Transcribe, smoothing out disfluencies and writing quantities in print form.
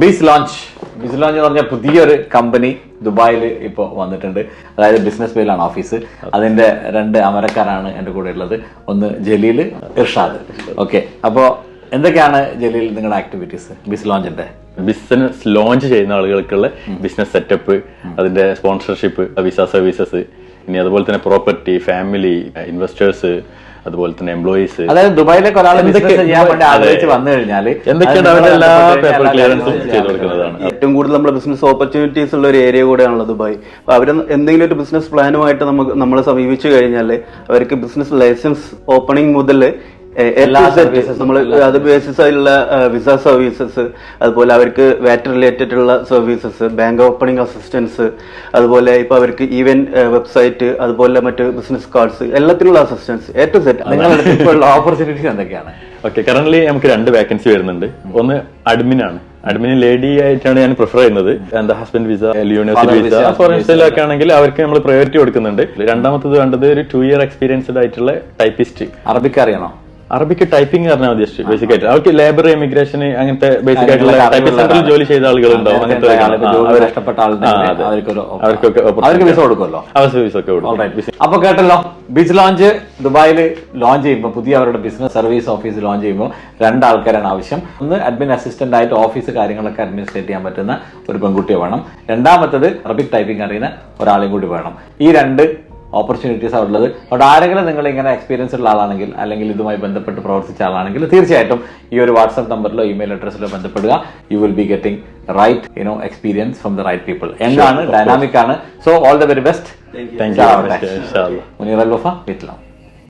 ബിസ് launch എന്ന് പറഞ്ഞാൽ പുതിയൊരു കമ്പനി ദുബായിൽ ഇപ്പോൾ വന്നിട്ടുണ്ട്. അതായത് ബിസിനസ് വേയിലാണ് ഓഫീസ്. അതിന്റെ 2 അമരക്കാരാണ് എൻ്റെ കൂടെ ഉള്ളത്. ഒന്ന് ജലീൽ, ഇർഷാദ്. ഓക്കെ, അപ്പോൾ എന്തൊക്കെയാണ് ജലീൽ നിങ്ങളുടെ ആക്ടിവിറ്റീസ് ബിസ് ലോഞ്ചിന്റെ? ബിസിനസ് ലോഞ്ച് ചെയ്യുന്ന ആളുകൾക്കുള്ള ബിസിനസ് സെറ്റപ്പ്, അതിന്റെ സ്പോൺസർഷിപ്പ്, വിസ സർവീസസ്, ഇനി അതുപോലെ തന്നെ പ്രോപ്പർട്ടി, ഫാമിലി, ഇൻവെസ്റ്റേഴ്സ്, അതുപോലെ തന്നെ എംപ്ലോയീസ്. അതായത് ദുബായിലേക്ക് ഒരാൾ ബിസിനസ് ചെയ്യാൻ വേണ്ടി ആഗ്രഹിച്ച് വന്നു കഴിഞ്ഞാൽ എന്തൊക്കെയാണ് അവരുടെ എല്ലാ പേപ്പർ ക്ലിയറൻസും ചെയ്തു കൊടുക്കുന്നതാണ്. ഏറ്റവും കൂടുതൽ നമ്മുടെ ബിസിനസ് ഓപ്പർച്യൂണിറ്റീസ് ഉള്ള ഒരു ഏരിയ കൂടെയാണല്ലോ ദുബായ്. അപ്പൊ അവർ എന്തെങ്കിലും ഒരു ബിസിനസ് പ്ലാനുമായിട്ട് നമ്മളെ സമീപിച്ചു കഴിഞ്ഞാൽ അവർക്ക് ബിസിനസ് ലൈസൻസ് ഓപ്പണിംഗ് മുതൽ എല്ലാ സർവീസസ് നമ്മൾ അത് ബേസിസ് ആയിട്ടുള്ള വിസ സർവീസസ്, അതുപോലെ അവർക്ക് വാറ്റ് റിലേറ്റഡ് ഉള്ള സർവീസസ്, ബാങ്ക് ഓപ്പണിംഗ് അസിസ്റ്റൻസ്, അതുപോലെ ഇപ്പൊ അവർക്ക് ഈവന്റ് വെബ്സൈറ്റ്, അതുപോലെ മറ്റ് ബിസിനസ് കാർഡ്സ്, എല്ലാത്തിനുള്ള അസിസ്റ്റൻസ് എ ടു സെറ്റ്. നിങ്ങളുടെ ഇപ്പോൾ ഓപ്പർച്യൂണിറ്റീസ് എന്തൊക്കെയാണ്? ഓക്കെ, കറന്റ് നമുക്ക് 2 വേക്കൻസി വരുന്നുണ്ട്. ഒന്ന് അഡ്മിനാണ്. അഡ്മിന് ലേഡി ആയിട്ടാണ് ഞാൻ പ്രിഫർ ചെയ്യുന്നത്. എന്താ husband visa, university visa, foreign വിസയിലൊക്കെ ആണെങ്കിൽ അവർക്ക് നമ്മൾ പ്രയോറിറ്റി കൊടുക്കുന്നുണ്ട്. രണ്ടാമത്തത് വേണ്ടത് ഒരു 2 year എക്സ്പീരിയൻസ്ഡ് ആയിട്ടുള്ള ടൈപ്പിസ്റ്റ്. അറബിക്ക് അറിയണോ? അറബിക്ക് ടൈപ്പിംഗ് പറഞ്ഞാൽ മതി. ജസ്റ്റ് ബേസിക് ആയിട്ട് അവർക്ക് ലേബർ, ഇമിഗ്രേഷൻ, അങ്ങനത്തെ ബേസിക് ആയിട്ടുള്ള ടൈപ്പിംഗ് സെന്ററിൽ ജോലി ചെയ്ത ആളുകളുണ്ടാവും. അങ്ങനത്തെ അവർക്ക് വിസ കൊടുക്കുമല്ലോ. വിസ ഒക്കെ കൊടുക്കും. അപ്പൊ കേട്ടല്ലോ, ബിസ് ലോഞ്ച് ദുബായിൽ ലോഞ്ച് ചെയ്യുമ്പോൾ, പുതിയ അവരുടെ ബിസിനസ് സർവീസ് ഓഫീസ് ലോഞ്ച് ചെയ്യുമ്പോൾ 2 ആൾക്കാരാണ് ആവശ്യം. ഒന്ന് അഡ്മിൻ അസിസ്റ്റന്റ് ആയിട്ട് ഓഫീസ് കാര്യങ്ങളൊക്കെ അഡ്മിനിസ്ട്രേറ്റ് ചെയ്യാൻ പറ്റുന്ന ഒരു പെൺകുട്ടിയെ വേണം. രണ്ടാമത്തത് അറബിക് ടൈപ്പിംഗ് അറിയുന്ന ഒരാളെയും കൂടി വേണം. ഈ 2 ഓപ്പർച്യൂണിറ്റീസ് ആണ് ഉള്ളത്. അവിടെ ആരെങ്കിലും നിങ്ങൾ ഇങ്ങനെ എക്സ്പീരിയൻസ് ഉള്ള ആളാണെങ്കിൽ, അല്ലെങ്കിൽ ഇതുമായി ബന്ധപ്പെട്ട് പ്രവർത്തിച്ച ആളാണെങ്കിൽ, തീർച്ചയായിട്ടും ഈ ഒരു വാട്സ്ആപ്പ് നമ്പറിലോ ഇമെയിൽ അഡ്രസ്സിലോ ബന്ധപ്പെടുക. You will be getting right experience from the right people. എന്താണ്, ഡൈനാമിക് ആണ്. So all the very best. Thank you. Muneer Al Wafa, വീട്ടിലാണ്.